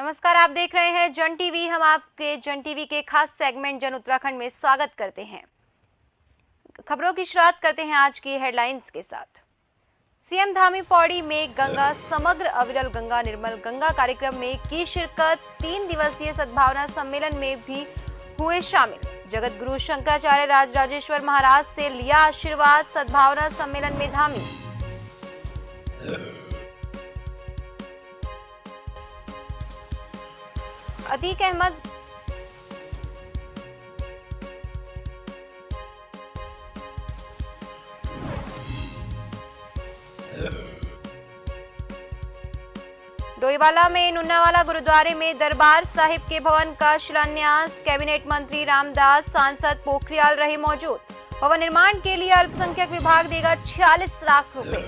नमस्कार, आप देख रहे हैं जन टीवी। हम आपके जन टीवी के खास सेगमेंट जन उत्तराखंड में स्वागत करते हैं। खबरों की शुरुआत करते हैं आज की हेडलाइंस के साथ। सीएम धामी पौड़ी में गंगा समग्र अविरल गंगा निर्मल गंगा कार्यक्रम में की शिरकत। 3 दिवसीय सद्भावना सम्मेलन में भी हुए शामिल। जगत गुरु शंकराचार्य राजराजेश्वर महाराज से लिया आशीर्वाद। सद्भावना सम्मेलन में धामी। अतीक अहमद डोईवाला में नुन्नावाला गुरुद्वारे में दरबार साहिब के भवन का शिलान्यास। कैबिनेट मंत्री रामदास, सांसद पोखरियाल रहे मौजूद। भवन निर्माण के लिए अल्पसंख्यक विभाग देगा 46 लाख रुपए।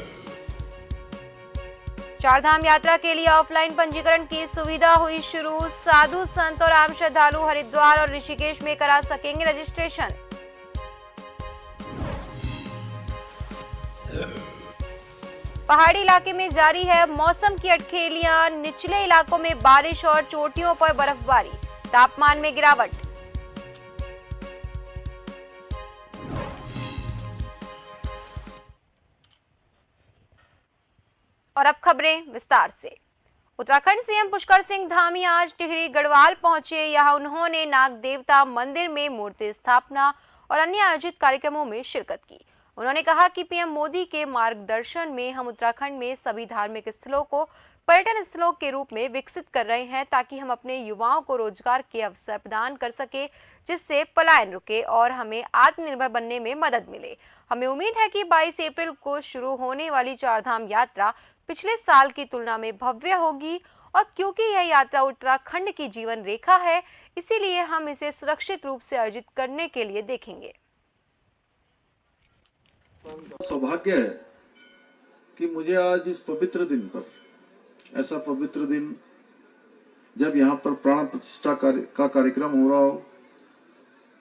चारधाम यात्रा के लिए ऑफलाइन पंजीकरण की सुविधा हुई शुरू। साधु संत और आम श्रद्धालु हरिद्वार और ऋषिकेश में करा सकेंगे रजिस्ट्रेशन। पहाड़ी इलाके में जारी है मौसम की अटखेलियां। निचले इलाकों में बारिश और चोटियों पर बर्फबारी। तापमान में गिरावट। और अब खबरें विस्तार से। उत्तराखंड सीएम पुष्कर सिंह धामी आज टिहरी गढ़वाल पहुंचे। यहां उन्होंने नाग देवता मंदिर में मूर्ति स्थापना और अन्य आयोजित कार्यक्रमों में शिरकत की। उन्होंने कहा कि पीएम मोदी के मार्गदर्शन में हम उत्तराखंड में सभी धार्मिक स्थलों को पर्यटन स्थलों के रूप में विकसित कर रहे हैं, ताकि हम अपने युवाओं को रोजगार के अवसर प्रदान कर सके, जिससे पलायन रुके और हमें आत्मनिर्भर बनने में मदद मिले। हमें उम्मीद है कि 22 अप्रैल को शुरू होने वाली चारधाम यात्रा पिछले साल की तुलना में भव्य होगी, और क्योंकि यह यात्रा उत्तराखंड की जीवन रेखा है, इसीलिए हम इसे सुरक्षित रूप से आयोजित करने के लिए देखेंगे। सौभाग्य है कि मुझे आज इस पवित्र दिन पर, ऐसा पवित्र दिन जब यहाँ पर प्राण प्रतिष्ठा का कार्यक्रम हो रहा हो,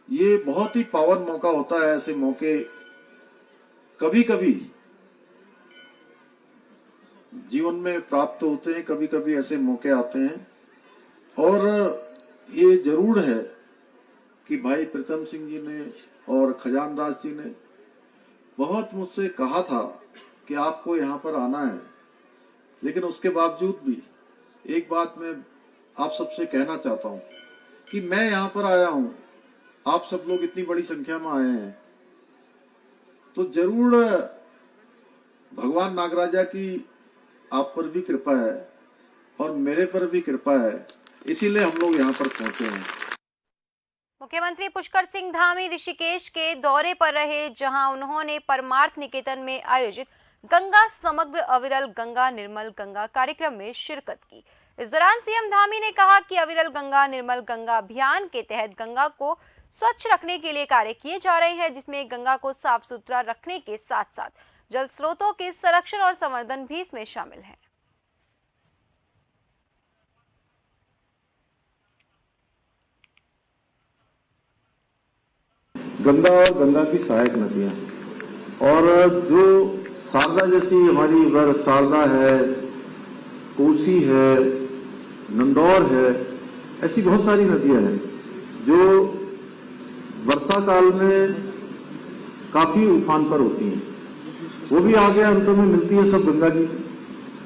ये बहुत ही पावन मौका होता है। ऐसे मौके कभी कभी जीवन में प्राप्त होते हैं, कभी कभी ऐसे मौके आते हैं, और ये जरूर है कि भाई प्रीतम सिंह जी ने और खजानदास जी ने बहुत मुझसे कहा था कि आपको यहाँ पर आना है, लेकिन उसके बावजूद भी एक बात मैं आप सबसे कहना चाहता हूँ कि मैं यहाँ पर आया हूँ, आप सब लोग इतनी बड़ी संख्या में आए हैं, तो जरूर भगवान नागराजा की आप पर भी कृपा है और मेरे पर भी कृपा है, इसीलिए हम लोग यहाँ पर पहुंचे हैं। मुख्यमंत्री पुष्कर सिंह धामी ऋषिकेश के दौरे पर रहे, जहां उन्होंने परमार्थ निकेतन में आयोजित गंगा समग्र अविरल गंगा निर्मल गंगा कार्यक्रम में शिरकत की। इस दौरान सीएम धामी ने कहा कि अविरल गंगा निर्मल गंगा अभियान के तहत गंगा को स्वच्छ रखने के लिए कार्य किए जा रहे हैं, जिसमें गंगा को साफ सुथरा रखने के साथ साथ जल स्रोतों के संरक्षण और संवर्धन भी इसमें शामिल है। गंगा और गंगा की सहायक नदियां, और जो शारदा जैसी हमारी उधर शारदा है, कोसी है, नंदौर है, ऐसी बहुत सारी नदियां हैं जो वर्षा काल में काफी उफान पर होती हैं। वो भी आगे अंत में मिलती है सब गंगा जी,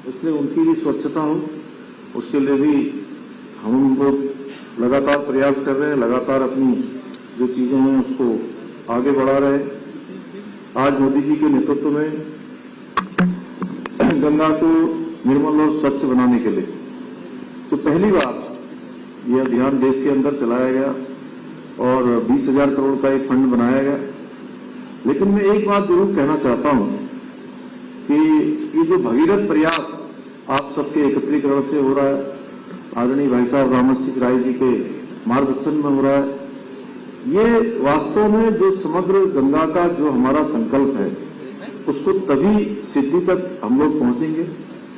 इसलिए उनकी भी स्वच्छता हो, उसके लिए भी हम लोग लगातार प्रयास कर रहे हैं, लगातार अपनी जो चीजें हैं उसको आगे बढ़ा रहे हैं। आज मोदी जी के नेतृत्व में गंगा को निर्मल और स्वच्छ बनाने के लिए तो पहली बार यह अभियान देश के अंदर चलाया गया और 20,000 करोड़ का एक फंड बनाया गया। लेकिन मैं एक बात जरूर कहना चाहता हूं कि ये जो भगीरथ प्रयास आप सबके एकत्रीकरण से हो रहा है, आदरणीय भाई साहब रामसिंह राय जी के मार्गदर्शन में हो रहा है, ये वास्तव में जो समग्र गंगा का जो हमारा संकल्प है, उसको तभी सिद्धि तक हम लोग पहुंचेंगे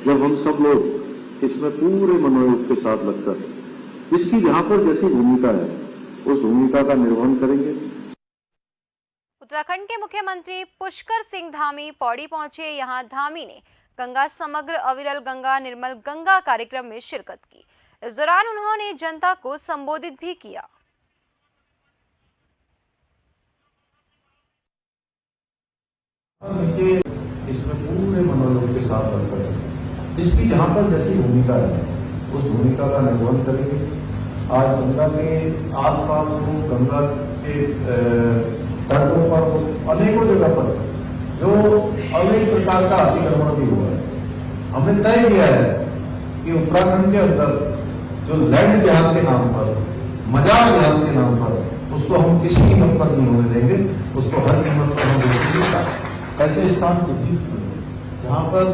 जब हम सब लोग इसमें पूरे मनोयोग के साथ लगकर जिसकी जहां पर जैसी भूमिका है उस भूमिका का निर्वहन करेंगे। उत्तराखंड के मुख्यमंत्री पुष्कर सिंह धामी पौड़ी पहुंचे। यहां धामी ने गंगा समग्र अविरल गंगा निर्मल गंगा कार्यक्रम में शिरकत की। इस दौरान उन्होंने जनता को संबोधित भी किया। नीचे इसमें पूरे मनोयोग के साथ बनकर है, जिसकी जहाँ पर जैसी भूमिका है उस भूमिका का निर्वहन करेंगे। आज गंगा के आसपास हो, गंगा के तटों पर हो, अनेकों जगह पर जो अनेक प्रकार का अतिक्रमण भी हुआ है, हमने तय किया है कि उत्तराखंड के अंदर जो लैंड जिहाद के नाम पर, मजाक जिहाद के नाम पर, उसको हम किसी कीमत पर नहीं होने देंगे। उसको हर कीमत पर हम देखेंगे। ऐसे स्थान जहाँ पर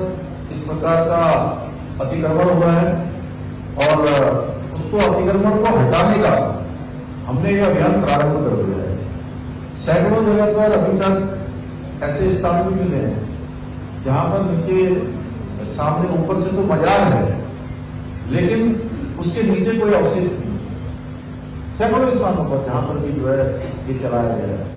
इस प्रकार का अतिक्रमण हुआ है और उसको अतिक्रमण को हटाने का हमने यह अभियान प्रारंभ कर दिया है। सैकड़ों जगह पर अभी तक ऐसे स्थान भी मिले हैं जहाँ पर नीचे सामने ऊपर से तो बाजार है लेकिन उसके नीचे कोई अवशेष नहीं। सैकड़ों स्थानों पर जहाँ पर भी जो है ये चलाया गया है।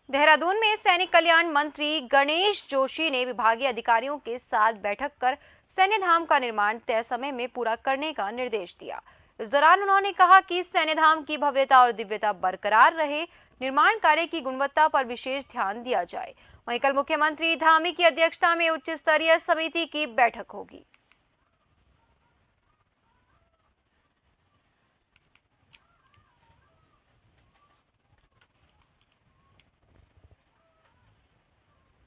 देहरादून में सैनिक कल्याण मंत्री गणेश जोशी ने विभागीय अधिकारियों के साथ बैठक कर सैन्य धाम का निर्माण तय समय में पूरा करने का निर्देश दिया। इस दौरान उन्होंने कहा कि सैन्य धाम की भव्यता और दिव्यता बरकरार रहे, निर्माण कार्य की गुणवत्ता पर विशेष ध्यान दिया जाए। वहीं कल मुख्यमंत्री धामी की अध्यक्षता में उच्च स्तरीय समिति की बैठक होगी।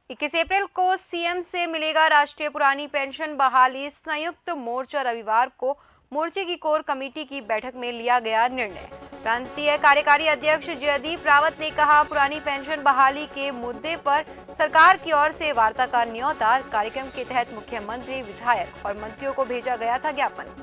इक्कीस अप्रैल को सीएम से मिलेगा राष्ट्रीय पुरानी पेंशन बहाली संयुक्त मोर्चा। रविवार को मोर्चे की कोर कमेटी की बैठक में लिया गया निर्णय। प्रांतीय कार्यकारी अध्यक्ष जयदीप रावत ने कहा, पुरानी पेंशन बहाली के मुद्दे पर सरकार की ओर से वार्ता का न्योता। कार्यक्रम के तहत मुख्यमंत्री, विधायक और मंत्रियों को भेजा गया था ज्ञापन।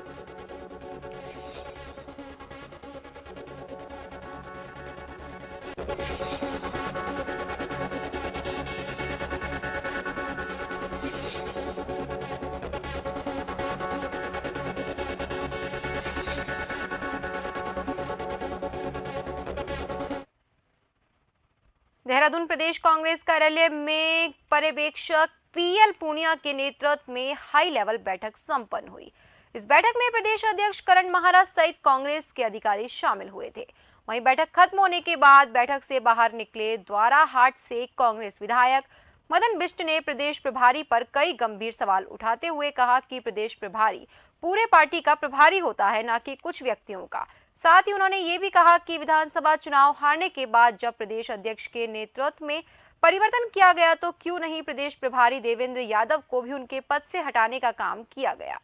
देहरादून प्रदेश कांग्रेस कार्यालय में पर्यवेक्षक पीएल पूनिया के नेतृत्व में हाई लेवल बैठक संपन्न हुई। इस बैठक में प्रदेश अध्यक्ष करण महाराज सहित कांग्रेस के अधिकारी शामिल हुए थे। वहीं बैठक खत्म होने के बाद बैठक से बाहर निकले द्वारा हाट से कांग्रेस विधायक मदन बिष्ट ने प्रदेश प्रभारी पर कई गंभीर सवाल उठाते हुए कहा कि प्रदेश प्रभारी पूरे पार्टी का प्रभारी होता है, न कि कुछ व्यक्तियों का। साथ ही उन्होंने ये भी कहा कि विधानसभा चुनाव हारने के बाद जब प्रदेश अध्यक्ष के नेतृत्व में परिवर्तन किया गया तो क्यों नहीं प्रदेश प्रभारी देवेंद्र यादव को भी उनके पद से हटाने का काम किया गया।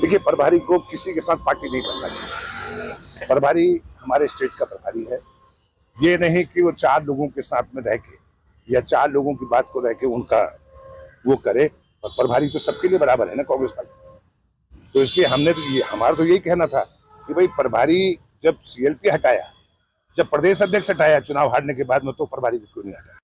देखिए, प्रभारी को किसी के साथ पार्टी नहीं करना चाहिए। प्रभारी हमारे स्टेट का प्रभारी है। ये नहीं कि वो 4 लोगों के साथ में रह के या 4 लोगों की बात को रह के उनका वो करे। और प्रभारी तो सबके लिए बराबर है ना कांग्रेस पार्टी। तो इसलिए हमने तो हमारा तो यही कहना था कि भाई प्रभारी जब सीएलपी हटाया, जब प्रदेश अध्यक्ष हटाया चुनाव हारने के बाद में, तो प्रभारी क्यों नहीं हटाया।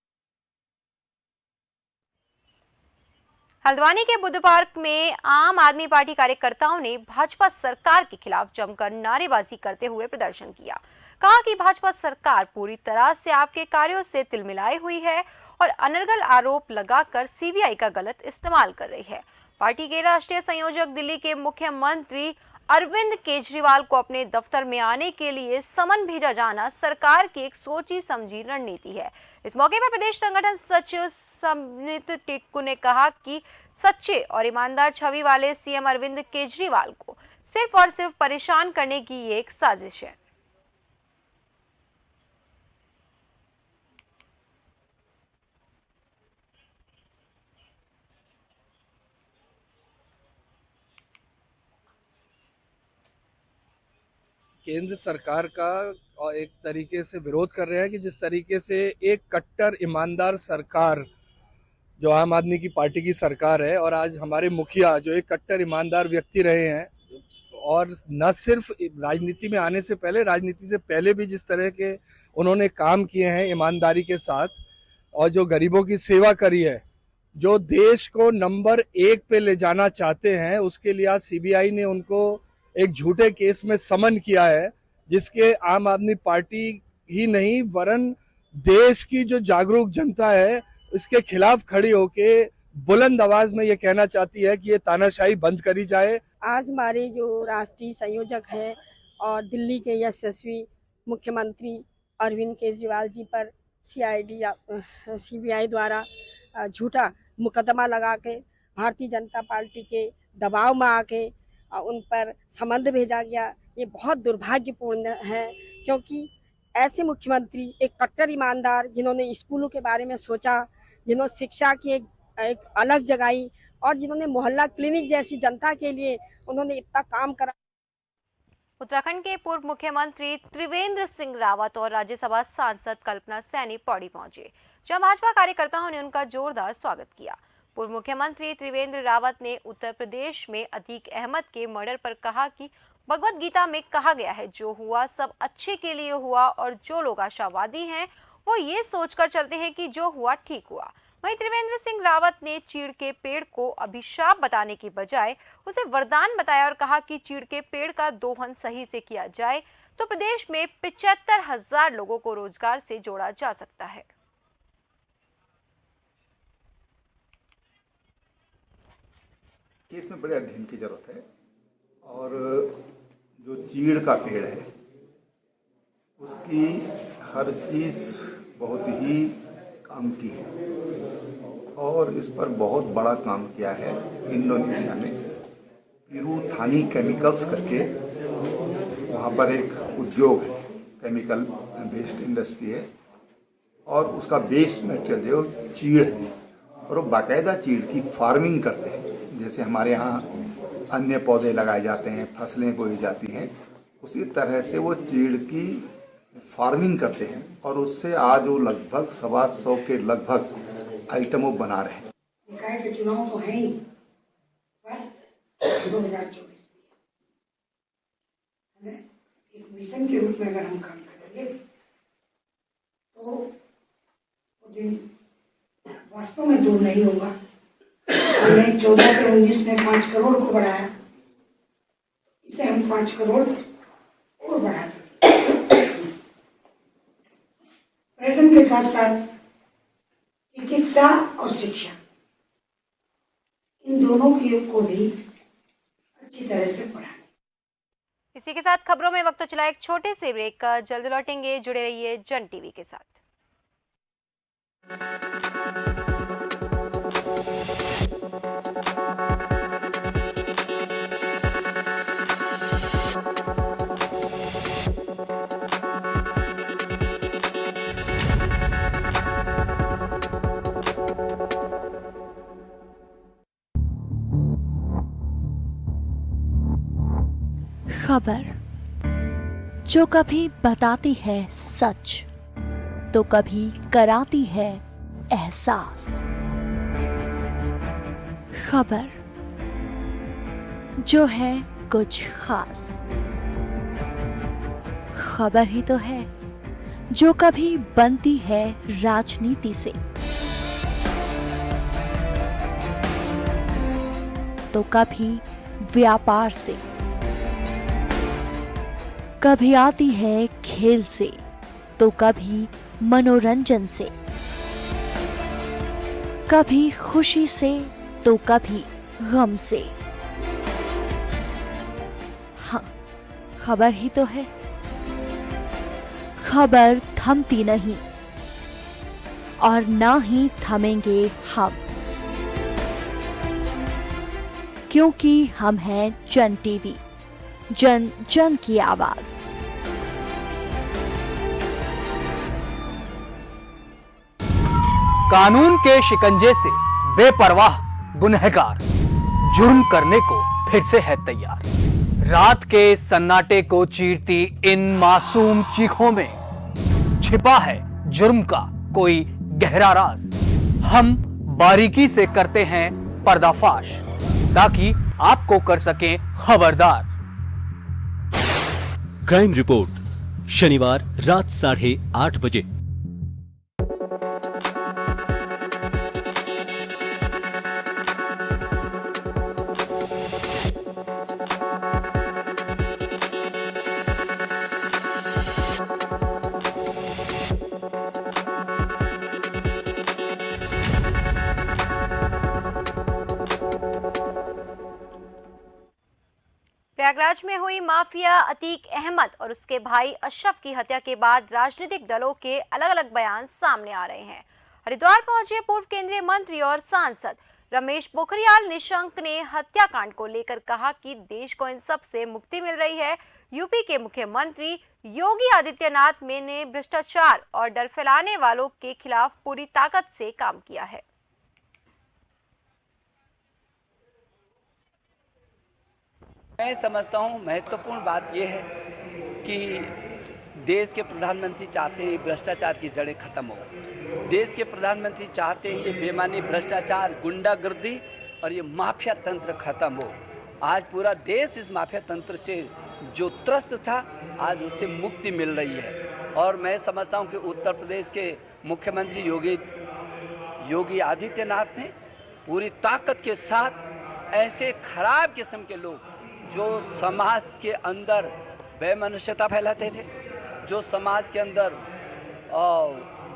हल्द्वानी के बुद्ध पार्क में आम आदमी पार्टी कार्यकर्ताओं ने भाजपा सरकार के खिलाफ जमकर नारेबाजी करते हुए प्रदर्शन किया। कहा कि भाजपा सरकार पूरी तरह से आपके कार्यों से तिलमिलाई हुई है और अनर्गल आरोप लगाकर सीबीआई का गलत इस्तेमाल कर रही है। पार्टी के राष्ट्रीय संयोजक दिल्ली के मुख्यमंत्री अरविंद केजरीवाल को अपने दफ्तर में आने के लिए समन भेजा जाना सरकार की एक सोची समझी रणनीति है। इस मौके पर प्रदेश संगठन सचिव समित टिक्कू ने कहा कि सच्चे और ईमानदार छवि वाले सीएम अरविंद केजरीवाल को सिर्फ और सिर्फ परेशान करने की ये एक साजिश है। केंद्र सरकार का एक तरीके से विरोध कर रहे हैं कि जिस तरीके से एक कट्टर ईमानदार सरकार जो आम आदमी की पार्टी की सरकार है और आज हमारे मुखिया जो एक कट्टर ईमानदार व्यक्ति रहे हैं और न सिर्फ राजनीति में आने से पहले, राजनीति से पहले भी जिस तरह के उन्होंने काम किए हैं ईमानदारी के साथ और जो गरीबों की सेवा करी है, जो देश को नंबर 1 पे ले जाना चाहते हैं, उसके लिए आज सीबीआई ने उनको एक झूठे केस में समन किया है, जिसके आम आदमी पार्टी ही नहीं वरन देश की जो जागरूक जनता है इसके खिलाफ खड़ी होके बुलंद आवाज में ये कहना चाहती है कि ये तानाशाही बंद करी जाए। आज हमारे जो राष्ट्रीय संयोजक हैं और दिल्ली के यशस्वी मुख्यमंत्री अरविंद केजरीवाल जी पर सीबीआई द्वारा झूठा मुकदमा लगा के भारतीय जनता पार्टी के दबाव में आके उन पर समन भेजा गया, ये बहुत दुर्भाग्यपूर्ण है। क्योंकि ऐसे मुख्यमंत्री, एक कट्टर ईमानदार, जिन्होंने स्कूलों के बारे में सोचा, जिन्होंने शिक्षा की एक अलग जगाई और जिन्होंने मोहल्ला क्लिनिक जैसी जनता के लिए उन्होंने इतना काम करा। उत्तराखंड के पूर्व मुख्यमंत्री त्रिवेंद्र सिंह रावत और राज्यसभा सांसद कल्पना सैनी पौड़ी पहुंचे, जहां भाजपा कार्यकर्ताओं ने उनका जोरदार स्वागत किया। पूर्व मुख्यमंत्री त्रिवेंद्र रावत ने उत्तर प्रदेश में अतीक अहमद के मर्डर पर कहा कि भगवत गीता में कहा गया है, जो हुआ सब अच्छे के लिए हुआ और जो लोग आशावादी हैं वो ये सोचकर चलते हैं कि जो हुआ ठीक हुआ। वहीं त्रिवेंद्र सिंह रावत ने चीड़ के पेड़ को अभिशाप बताने की बजाय उसे वरदान बताया और कहा कि चीड़ के पेड़ का दोहन सही से किया जाए तो प्रदेश में 75,000 लोगों को रोजगार से जोड़ा जा सकता है। केस में बड़े अध्ययन की जरूरत है और जो चीड़ का पेड़ है उसकी हर चीज़ बहुत ही काम की है और इस पर बहुत बड़ा काम किया है इंडोनेशिया में। पिरुथानी केमिकल्स करके वहाँ पर एक उद्योग है, केमिकल बेस्ड इंडस्ट्री है और उसका बेस मटेरियल जो चीड़ है और वो बाकायदा चीड़ की फार्मिंग करते हैं। जैसे हमारे यहाँ अन्य पौधे लगाए जाते हैं, फसलें बोई जाती हैं, उसी तरह से वो चीड़ की फार्मिंग करते हैं और उससे आज वो लगभग 125 के लगभग आइटम वो बना रहे हैं। निकाय के चुनाव तो है ही, पर 2024 में एक मिशन के रूप में अगर हम काम करेंगे तो वो दिन वास्तव में दूर नहीं होगा। हमने 14 से 19 में 5 करोड़ को बढ़ाया, इसे हम 5 करोड़ और बढ़ा सकते। पर्यटन के साथ साथ चिकित्सा और शिक्षा, इन दोनों को भी अच्छी तरह से पढ़ाएं। इसी के साथ खबरों में वक्त तो चला एक छोटे से ब्रेक का, जल्द लौटेंगे, जुड़े रहिए जन टीवी के साथ। खबर जो कभी बताती है सच तो कभी कराती है एहसास। खबर जो है कुछ खास। खबर ही तो है जो कभी बनती है राजनीति से तो कभी व्यापार से, कभी आती है खेल से तो कभी मनोरंजन से, कभी खुशी से तो कभी गम से। हाँ, खबर ही तो है। खबर थमती नहीं और ना ही थमेंगे हम, क्योंकि हम हैं जन टीवी, जन जन की आवाज। कानून के शिकंजे से बेपरवाह गुनहगार जुर्म करने को फिर से है तैयार। रात के सन्नाटे को चीरती इन मासूम चीखों में छिपा है जुर्म का कोई गहरा राज। हम बारीकी से करते हैं पर्दाफाश ताकि आपको कर सकें खबरदार। क्राइम रिपोर्ट शनिवार रात 8:30 बजे। प्रयागराज में हुई माफिया अतीक अहमद और उसके भाई अशरफ की हत्या के बाद राजनीतिक दलों के अलग अलग बयान सामने आ रहे हैं। हरिद्वार पहुंचे पूर्व केंद्रीय मंत्री और सांसद रमेश पोखरियाल निशंक ने हत्याकांड को लेकर कहा कि देश को इन सब से मुक्ति मिल रही है। यूपी के मुख्यमंत्री योगी आदित्यनाथ ने भ्रष्टाचार और डर फैलाने वालों के खिलाफ पूरी ताकत से काम किया है। मैं समझता हूँ महत्वपूर्ण बात यह है कि देश के प्रधानमंत्री चाहते हैं भ्रष्टाचार की जड़ें खत्म हो। देश के प्रधानमंत्री चाहते हैं ये बेईमानी, भ्रष्टाचार, गुंडागर्दी और ये माफिया तंत्र खत्म हो। आज पूरा देश इस माफिया तंत्र से जो त्रस्त था, आज उससे मुक्ति मिल रही है। और मैं समझता हूँ कि उत्तर प्रदेश के मुख्यमंत्री योगी आदित्यनाथ ने पूरी ताकत के साथ ऐसे खराब किस्म के लोग जो समाज के अंदर बेमनुष्यता फैलाते थे, जो समाज के अंदर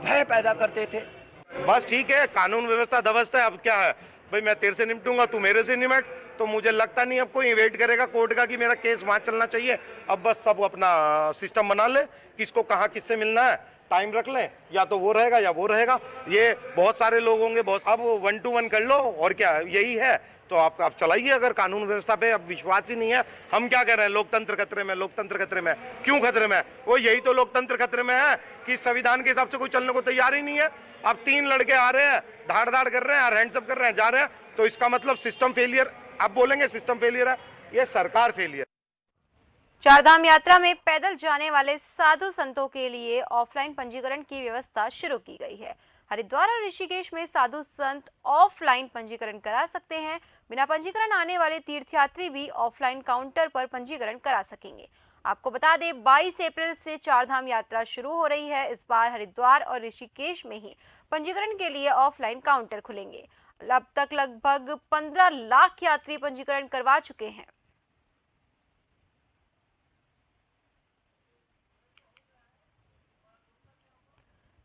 भय पैदा करते थे। बस ठीक है, कानून व्यवस्था ध्वस्त है। अब क्या है भाई, मैं तेरे से निपटूंगा, तू मेरे से निपट। तो मुझे लगता नहीं अब कोई वेट करेगा कोर्ट का कि मेरा केस वहां चलना चाहिए। अब बस सब अपना सिस्टम बना ले, किसको कहाँ किससे मिलना है, टाइम रख लें, या तो वो रहेगा या वो रहेगा। ये बहुत सारे लोग होंगे, बहुत अब 1 to 1 कर लो और क्या यही है। तो आप चलाइए। अगर कानून व्यवस्था पे अब विश्वास ही नहीं है, हम क्या कह रहे हैं, लोकतंत्र खतरे में, लोकतंत्र खतरे में। क्यों खतरे में? वो यही तो लोकतंत्र खतरे में है कि संविधान के हिसाब से कोई चलने को तैयार ही नहीं है। अब 3 लड़के आ रहे हैं, धाड़ धाड़ कर रहे हैं, हैंड्स अप कर रहे हैं, जा रहे हैं, तो इसका मतलब सिस्टम फेलियर। आप बोलेंगे सिस्टम फेलियर है, ये सरकार फेलियर। चारधाम यात्रा में पैदल जाने वाले साधु संतों के लिए ऑफलाइन पंजीकरण की व्यवस्था शुरू की गई है। हरिद्वार और ऋषिकेश में साधु संत ऑफलाइन पंजीकरण करा सकते हैं। बिना पंजीकरण आने वाले तीर्थयात्री भी ऑफलाइन काउंटर पर पंजीकरण करा सकेंगे। आपको बता दें, 22 अप्रैल से चारधाम यात्रा शुरू हो रही है। इस बार हरिद्वार और ऋषिकेश में ही पंजीकरण के लिए ऑफलाइन काउंटर खुलेंगे। अब तक लगभग 15 लाख यात्री पंजीकरण करवा चुके हैं।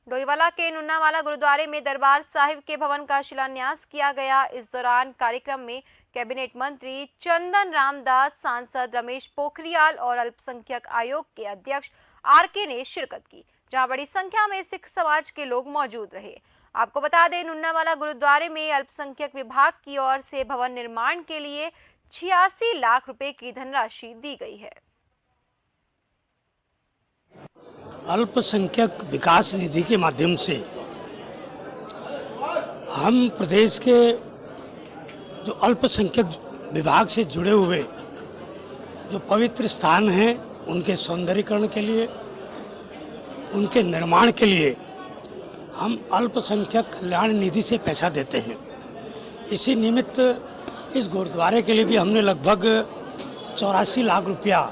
डोईवाला के नुन्नावाला गुरुद्वारे में दरबार साहिब के भवन का शिलान्यास किया गया। इस दौरान कार्यक्रम में कैबिनेट मंत्री चंदन रामदास, सांसद रमेश पोखरियाल और अल्पसंख्यक आयोग के अध्यक्ष आरके ने शिरकत की, जहां बड़ी संख्या में सिख समाज के लोग मौजूद रहे। आपको बता दें, नुन्नावाला गुरुद्वारे में अल्पसंख्यक विभाग की ओर से भवन निर्माण के लिए 86 लाख रुपए की धनराशि दी गई है। अल्पसंख्यक विकास निधि के माध्यम से हम प्रदेश के जो अल्पसंख्यक विभाग से जुड़े हुए जो पवित्र स्थान हैं, उनके सौंदर्यीकरण के लिए, उनके निर्माण के लिए हम अल्पसंख्यक कल्याण निधि से पैसा देते हैं। इसी निमित्त इस गुरुद्वारे के लिए भी हमने लगभग 84 लाख रुपया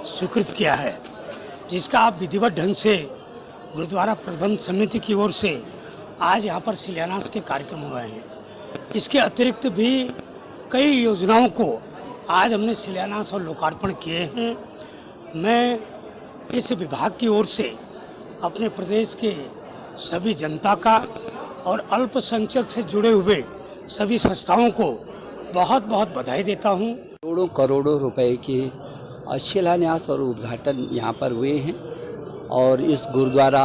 स्वीकृत किया है, जिसका आप विधिवत ढंग से गुरुद्वारा प्रबंध समिति की ओर से आज यहाँ पर शिलान्यास के कार्यक्रम हुए हैं। इसके अतिरिक्त भी कई योजनाओं को आज हमने शिलान्यास और लोकार्पण किए हैं। मैं इस विभाग की ओर से अपने प्रदेश के सभी जनता का और अल्पसंख्यक से जुड़े हुए सभी संस्थाओं को बहुत बहुत बधाई देता हूँ। करोड़ों करोड़ों रुपए के शिलान्यास और उद्घाटन यहाँ पर हुए हैं और इस गुरुद्वारा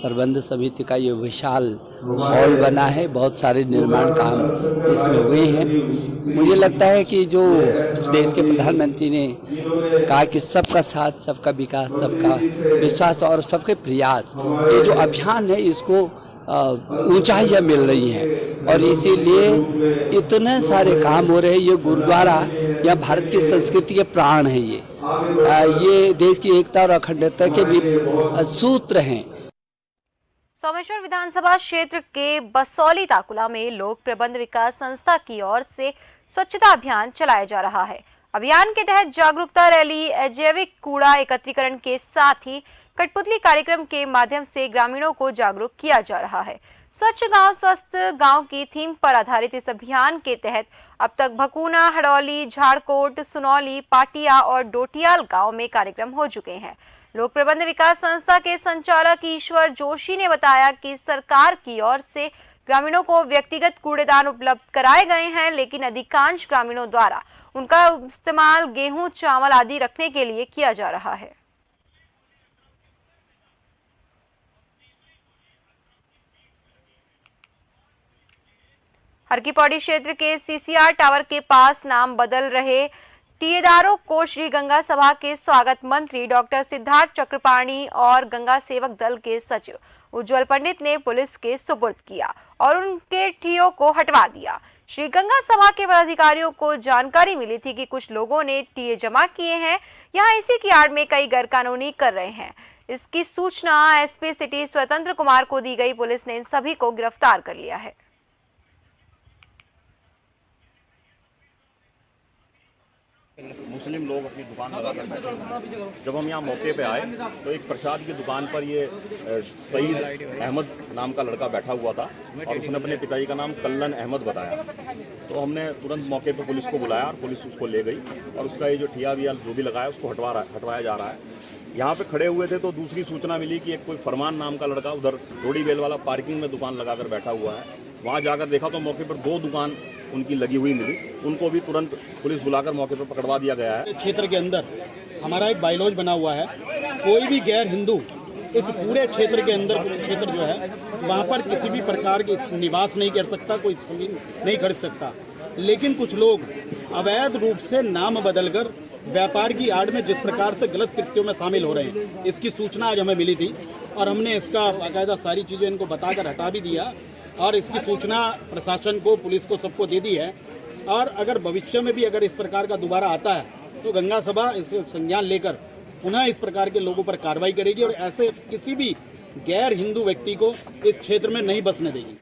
प्रबंध समिति का ये विशाल हॉल बना है। बहुत सारे निर्माण काम इसमें हुए हैं। मुझे लगता है कि जो देश के प्रधानमंत्री ने कहा कि सबका साथ, सबका विकास, सबका विश्वास और सबके प्रयास, ये जो अभियान है इसको ऊंचाइयाँ मिल रही हैं और इसीलिए इतने सारे काम हो रहे हैं। ये गुरुद्वारा या भारत की संस्कृति के प्राण है। ये देश की एकता और अखंडता के भी सूत्र हैं। सोमेश्वर विधानसभा क्षेत्र के बसौली ताकुला में लोक प्रबंध विकास संस्था की ओर से स्वच्छता अभियान चलाया जा रहा है। अभियान के तहत जागरूकता रैली, अजैविक कूड़ा एकत्रीकरण के साथ ही कठपुतली कार्यक्रम के माध्यम से ग्रामीणों को जागरूक किया जा रहा है। स्वच्छ गांव स्वस्थ गांव की थीम पर आधारित इस अभियान के तहत अब तक भकूना, हड़ौली, झाड़कोट, सुनौली, पाटिया और डोटियाल गांव में कार्यक्रम हो चुके हैं। लोक प्रबंध विकास संस्था के संचालक ईश्वर जोशी ने बताया कि सरकार की ओर से ग्रामीणों को व्यक्तिगत कूड़ेदान उपलब्ध कराए गए हैं, लेकिन अधिकांश ग्रामीणों द्वारा उनका इस्तेमाल गेहूं, चावल आदि रखने के लिए किया जा रहा है। हरकी पौड़ी क्षेत्र के सीसीआर टावर के पास नाम बदल रहे ठेकेदारों को श्री गंगा सभा के स्वागत मंत्री डॉक्टर सिद्धार्थ चक्रपाणी और गंगा सेवक दल के सचिव उज्जवल पंडित ने पुलिस के सुपुर्द किया और उनके ठियों को हटवा दिया। श्री गंगा सभा के पदाधिकारियों को जानकारी मिली थी कि कुछ लोगों ने टीए जमा किए हैं, यहाँ इसी की आड़ में कई गैरकानूनी कर रहे हैं। इसकी सूचना एसपी सिटी स्वतंत्र कुमार को दी गई। पुलिस ने इन सभी को गिरफ्तार कर लिया है। मुस्लिम लोग अपनी दुकान लगाकर बैठे हुए हैं। जब हम यहाँ मौके पे आए तो एक प्रसाद की दुकान पर ये सईद अहमद नाम का लड़का बैठा हुआ था और उसने अपने पिताजी का नाम कल्लन अहमद बताया। तो हमने तुरंत मौके पे पुलिस को बुलाया और पुलिस उसको ले गई और उसका ये जो ठिया विया जो भी लगाया उसको हटवाया जा रहा है। यहाँ पे खड़े हुए थे तो दूसरी सूचना मिली कि एक कोई फरमान नाम का लड़का उधर रोडी बेल वाला पार्किंग में दुकान लगाकर बैठा हुआ है। वहाँ जाकर देखा तो मौके पर 2 दुकान उनकी लगी हुई मिली। उनको भी तुरंत पुलिस बुलाकर मौके पर पकड़वा दिया गया है। क्षेत्र के अंदर हमारा एक बाइलॉज बना हुआ है, कोई भी गैर हिंदू इस पूरे क्षेत्र के अंदर क्षेत्र जो है वहाँ पर किसी भी प्रकार के निवास नहीं कर सकता, कोई जमीन नहीं खरीद सकता। लेकिन कुछ लोग अवैध रूप से नाम बदलकर व्यापार की आड़ में जिस प्रकार से गलत कृत्यों में शामिल हो रहे हैं, इसकी सूचना आज हमें मिली थी और हमने इसका बाकायदा सारी चीज़ें इनको बताकर हटा भी दिया और इसकी सूचना प्रशासन को, पुलिस को, सबको दे दी है। और अगर भविष्य में भी अगर इस प्रकार का दोबारा आता है तो गंगा सभा इसे संज्ञान लेकर पुनः इस प्रकार के लोगों पर कार्रवाई करेगी और ऐसे किसी भी गैर हिंदू व्यक्ति को इस क्षेत्र में नहीं बसने देगी।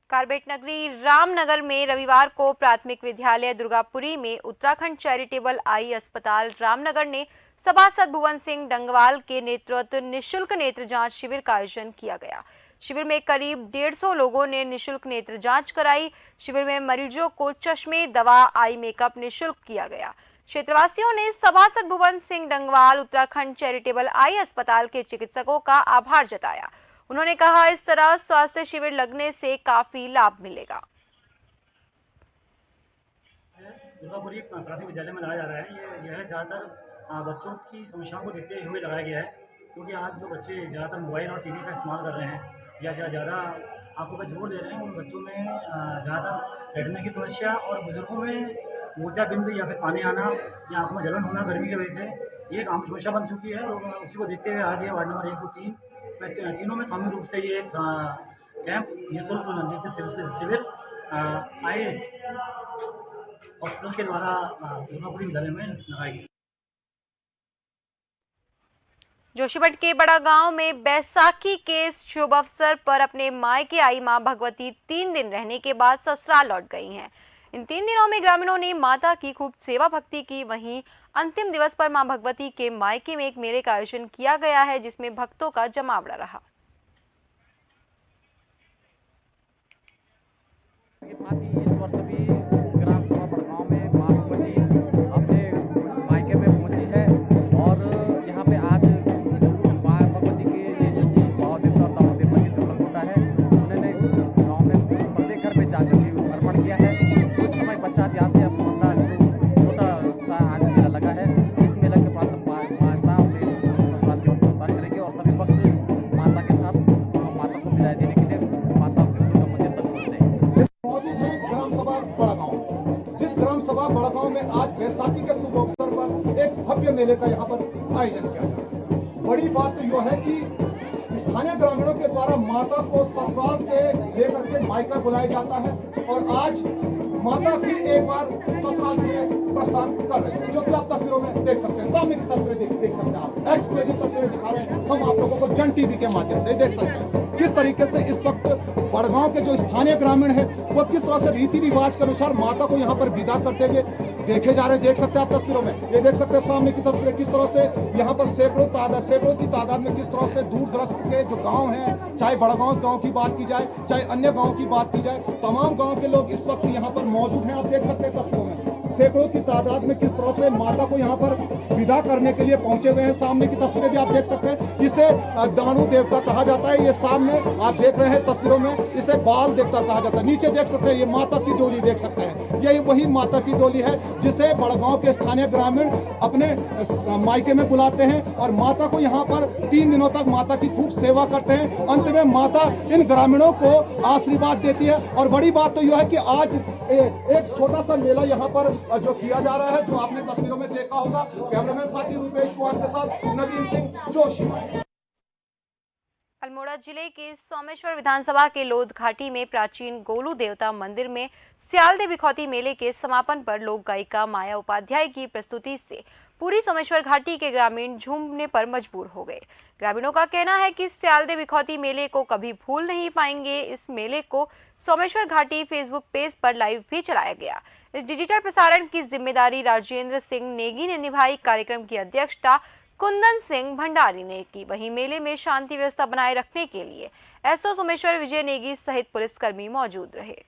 कारबेट नगरी रामनगर में रविवार को प्राथमिक विद्यालय दुर्गापुरी में उत्तराखंड चैरिटेबल आई अस्पताल रामनगर ने सभासद भुवन सिंह डंगवाल के नेतृत्व निःशुल्क नेत्र जांच शिविर का आयोजन किया गया। शिविर में करीब 150 लोगों ने निःशुल्क नेत्र जांच कराई। शिविर में मरीजों को चश्मे, दवा, आई मेकअप निःशुल्क किया गया। क्षेत्रवासियों ने सभासद भुवन सिंह डंगवाल, उत्तराखंड चैरिटेबल आई अस्पताल के चिकित्सकों का आभार जताया। उन्होंने कहा, इस तरह स्वास्थ्य शिविर लगने से काफी लाभ मिलेगा। दुर्गापुरी प्राथमिक विद्यालय में लगाया जा रहा है। यह ज़्यादातर बच्चों की समस्याओं को देखते हुए लगाया गया है, क्योंकि आज जो बच्चे ज़्यादातर मोबाइल और टीवी का इस्तेमाल कर रहे हैं या ज़्यादा आंखों पर जोर दे रहे हैं, उन बच्चों में ज़्यादातर रेटिना की समस्या और बुजुर्गों में मोतियाबिंद या फिर पानी आना या आंखों में जलन होना गर्मी की वजह से ये एक आम समस्या बन चुकी है। और उसी को देखते हुए आज ये वार्ड नंबर 1, 2, 3 तीनों में सामूहिक रूप से ये कैंप निःशुल्क नेत्र शिविर आई हॉस्पिटल के द्वारा दुर्गापुरी विद्यालय में लगाई गई। जोशीमठ के बड़ा गांव में बैसाखी के शुभ अवसर पर अपने मायके आई मां भगवती 3 दिन रहने के बाद ससुराल लौट गई हैं। इन 3 दिनों में ग्रामीणों ने माता की खूब सेवा भक्ति की। वहीं अंतिम दिवस पर मां भगवती के मायके में एक मेले का आयोजन किया गया है, जिसमें भक्तों का जमावड़ा रहा। इस वर्ष भी ग्राम सभा बड़गांव में मां भगवती अपने मायके में पहुंची है और यहाँ पे आज मां भगवती के ये जो भाव देवता और दामोदर देवता की जो संकुटा है, उन्होंने गाँव में प्रत्येक घर पे जाकर के अर्पण किया है। कुछ समय पश्चात यहाँ से अब छोटा सा आज मेला लगा है। इस मेला के बाद माता अपने ससुराल की ओर प्रस्थान करेगी और सभी भक्त माता के साथ माता को विदाई देने के लिए माता मृत्यु मंदिर तक पहुँचते हैं। मौजूद है ग्राम सभा बड़गांव। जिस ग्राम सभा बड़गांव में आज बैसाखी के शुभ अवसर पर एक भव्य मेले का यहाँ पर आयोजन किया जा रहा है। बड़ी बात तो यह है कि स्थानीय ग्रामीणों के द्वारा माता को ससुराल से लेकर के मायका बुलाया जाता है और आज माता फिर एक बार ससुराल के लिए प्रस्थान कर रहे हैं, जो कि आप तस्वीरों में देख सकते हैं। सामने की तस्वीरें देख सकते हैं आप। एक्सक्लूसिव तस्वीरें दिखा रहे हैं हम आप लोगों को जन टीवी के माध्यम से देख सकते हैं किस तरीके से इस वक्त बड़गांव के जो स्थानीय ग्रामीण है वो किस तरह से रीति रिवाज के अनुसार माता को यहाँ पर विदा करते हुए देखे जा रहे हैं। देख सकते हैं आप तस्वीरों में, ये देख सकते हैं सामने की तस्वीरें किस तरह से यहाँ पर सैकड़ों की तादाद में किस तरह से दूर दराज के जो गांव हैं, चाहे बड़गांव गांव की बात की जाए, चाहे अन्य गांव की बात की जाए, तमाम गांव के लोग इस वक्त यहाँ पर मौजूद हैं। आप देख सकते हैं तस्वीरों में सैकड़ों की तादाद में किस तरह से माता को यहाँ पर विदा करने के लिए पहुंचे हुए हैं। सामने की तस्वीरें भी आप देख सकते हैं, इसे दानु देवता कहा जाता है। ये सामने आप देख रहे हैं तस्वीरों में, इसे बाल देवता कहा जाता है। नीचे देख सकते हैं, ये माता की डोली देख सकते हैं, यही वही माता की डोली है जिसे बड़गांव के स्थानीय ग्रामीण अपने मायके में बुलाते हैं और माता को यहाँ पर 3 दिनों तक माता की खूब सेवा करते हैं। अंत में माता इन ग्रामीणों को आशीर्वाद देती है। और बड़ी बात तो यह है कि आज एक छोटा सा मेला यहाँ पर जो किया जा रहा है, जो आपने तस्वीरों में देखा होगा। कैमरामैन साथी रूपेश चौहान के साथ नवीन सिंह जोशी। अल्मोड़ा जिले के सोमेश्वर विधानसभा के लोध घाटी में प्राचीन गोलू देवता मंदिर में स्यालदे बिखौती मेले के समापन पर लोक गायिका माया उपाध्याय की प्रस्तुति से पूरी सोमेश्वर घाटी के ग्रामीण झूमने पर मजबूर हो गए। ग्रामीणों का कहना है कि स्यालदे बिखौती मेले को कभी भूल नहीं पाएंगे। इस मेले को सोमेश्वर घाटी फेसबुक पेज पर लाइव भी चलाया गया। इस डिजिटल प्रसारण की जिम्मेदारी राजेंद्र सिंह नेगी ने निभाई। कार्यक्रम की अध्यक्षता कुंदन सिंह भंडारी ने की। वहीं मेले में शांति व्यवस्था बनाए रखने के लिए एसओ सोमेश्वर विजय नेगी सहित पुलिसकर्मी मौजूद रहे।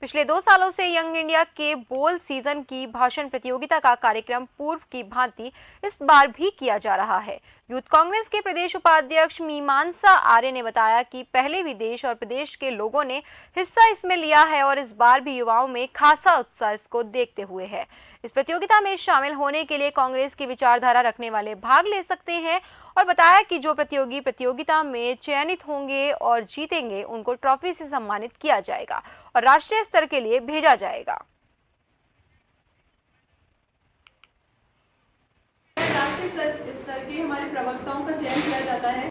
पिछले 2 सालों से यंग इंडिया के बोल सीजन की भाषण प्रतियोगिता का कार्यक्रम पूर्व की भांति इस बार भी किया जा रहा है। यूथ कांग्रेस के प्रदेश उपाध्यक्ष मीमांसा आर्य ने बताया कि पहले भी देश और प्रदेश के लोगों ने हिस्सा इसमें लिया है और इस बार भी युवाओं में खासा उत्साह इसको देखते हुए है। इस प्रतियोगिता में शामिल होने के लिए कांग्रेस की विचारधारा रखने वाले भाग ले सकते हैं और बताया कि जो प्रतियोगी प्रतियोगिता में चयनित होंगे और जीतेंगे उनको ट्रॉफी से सम्मानित किया जाएगा और राष्ट्रीय स्तर के लिए भेजा जाएगा। राष्ट्रीय स्तर के हमारे प्रवक्ताओं का चयन किया जाता है